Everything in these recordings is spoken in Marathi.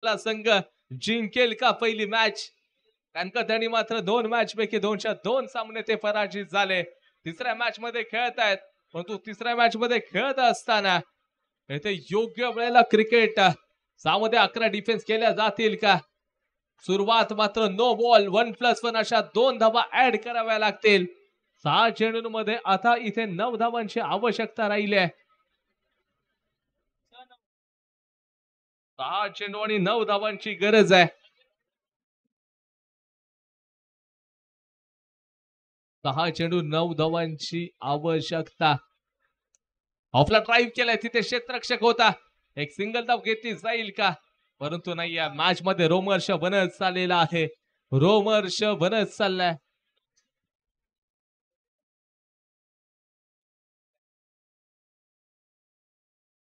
ला संघ जिंकेल का पहिली मॅच? कारण त्यांनी मात्र 2 मॅच पैकी 2च्या 2 सामने ते पराजित झाले. तिसऱ्या मॅच मध्ये खेळत आहेत, परंतु तिसऱ्या मॅच मध्ये खेळत असताना येथे योग्य वेळेला क्रिकेट सामध्ये 11 डिफेन्स केल्या जातील का? सुरुवात मात्र नो बॉल 1+1 अशा 2 धावा ऍड कराव्या लागतील. 6 चेंडूंमध्ये आता इथे 9 धावांची आवश्यकता राहिली आहे. 6 चेंडू आणि 9 धावांची गरज आहे. 6 चेंडू 9 धावांची आवश्यकता. ऑफला ड्राईव्ह केलाय, तिथे क्षेत्ररक्षक होता. एक सिंगल धाव घेतली जाईल का? परंतु नाही, या मॅच मध्ये रोमहर्ष बनत चाललेला आहे. रोमहर्ष बनत चाललाय.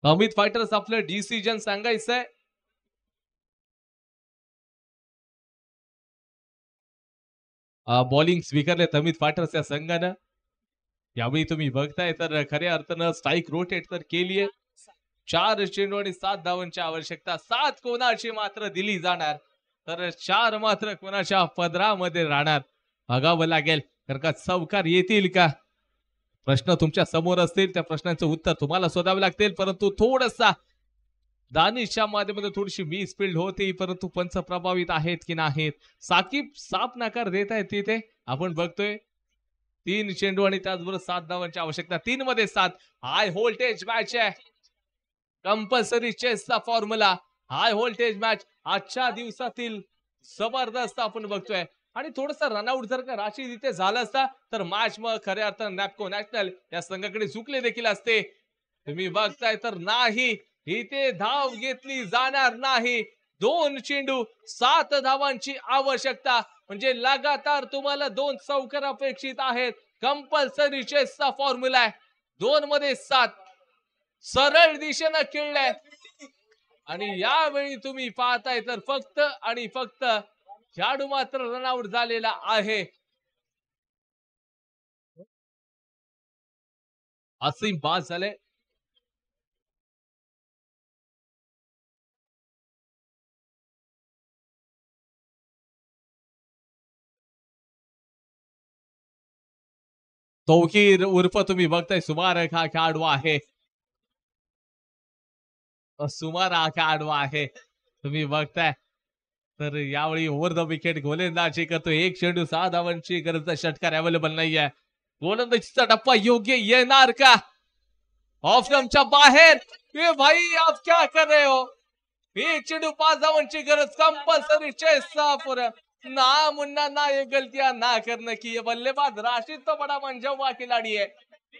अमित फायटर्स आपलं डिसिजन सांगायचंय. बॉलिंग स्वीकारले अमित फायटर्स या संघानं. यावेळी तुम्ही बघताय तर खऱ्या अर्थानं स्ट्राईक रोटेट तर केलीये. 4 चेंडू आणि 7 धावांची आवश्यकता. 7 कोणाची मात्र दिली जाणार, तर 4 मात्र कोणाच्या पदरामध्ये राहणार बघावं लागेल. तर का चौकार येतील का? प्रश्न तुमच्या समोर असतील, त्या प्रश्नांचं उत्तर तुम्हाला शोधावे लागतील. परंतु थोडसा दानिशच्या माध्यमातून थोडीशी मिस फील्ड होती, परंतु पंच प्रभावित आहेत की नाहीत? साकिब साफ नकार देत आहेत तिथे. आपण बघतोय 3 चेंडू आणि त्याचबरोबर 7 धावांची आवश्यकता. 3 मध्ये 7. हाय व्होल्टेज मॅच आहे. कंपल्सरी चेसचा फॉर्म्युला. हाय व्होल्टेज मॅच आजच्या दिवसातील जबरदस्त आपण बघतोय. आणि थोडंसं रनआउट जर का राशी इथे झालं असता तर मॅच मग खऱ्या अर्थानं नॅपको नॅशनल या संघाकडे झुकले देखील असते. तुम्ही बघताय तर नाही, इथे धाव घेतली जाणार नाही. 2 चेंडू 7 धावांची आवश्यकता, म्हणजे लगातार तुम्हाला 2 चौकार अपेक्षित आहेत. कंपल्सरी चेसचा फॉर्म्युला आहे. 2 मध्ये 7 सरळ दिशेनं खेळलाय. आणि यावेळी तुम्ही पाहताय तर फक्त आणि फक्त खेळाडू मात्र रनआउट झालेला आहे. असीम बाद झाले. तौकीर उर्फ तुम्ही बघताय सुमार हा खेळाडू आहे. सुमार हा खेळाडू आहे. तुम्ही बघताय तर यावेळी ओव्हर द विकेट गोलंदाजी करतो. 1 चेंडू 6 धावांची गरज. षटकार अवेलेबल नाहीये. गोलंदाजीचा टप्पा योग्य येणार का? ऑफ स्टंपच्या बाहेर. ए भाई आप क्या कर रहे हो? 1 चेंडू 5 धावांची गरज. कंपल्सरी चेसचा पूरा ना मुन्ना ना ये गलतियां ना करने की. ये बल्लेबाज राशिद तो बड़ा मंजवा खिलाड़ी है.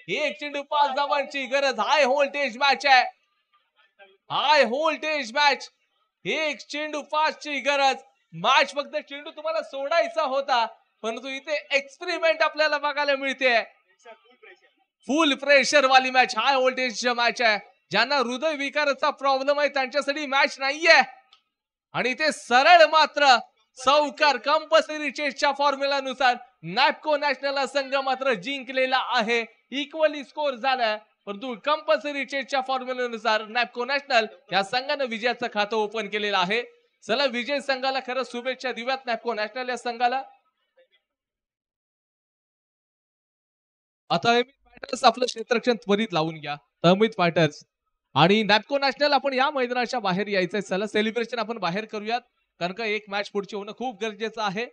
1 चेंडू 5 धावांची गरज. हाय व्होल्टेज मॅच आहे. हाय व्होल्टेज मॅच. 1 चेंडू 5 ची गरज. मॅच फक्त चेंडू तुम्हाला सोडायचा होता, परंतु इथे एक्सपेरिमेंट आपल्याला बघायला मिळते. फुल प्रेशर वाली मॅच. हाय व्होल्टेज मॅच आहे. ज्यांना हृदय विकाराचा प्रॉब्लेम आहे त्यांच्यासाठी मॅच नाहीये. आणि ते सरळ मात्र चौकार कंपल्सरी चेसच्या फॉर्म्युलानुसार नॅपको नॅशनल संघ मात्र जिंकलेला आहे. इक्वली स्कोर झालाय, परंतु कंपल्सरी चेसच्या फॉर्म्युलानुसार नॅपको नॅशनल या संघाने विजयाचं खातं ओपन केलेलं आहे. चला विजय संघाला खरं शुभेच्छा देऊयात. नॅपको नॅशनल या संघाला. आता अमित फायटर्स आपलं क्षेत्ररक्षण त्वरित लावून घ्या. अमित फायटर्स आणि नॅपको नॅशनल आपण या मैदानाच्या बाहेर यायचंय. चला सेलिब्रेशन आपण बाहेर करूयात, कारण का एक मॅच पुढची होणं खूप गरजेचं आहे.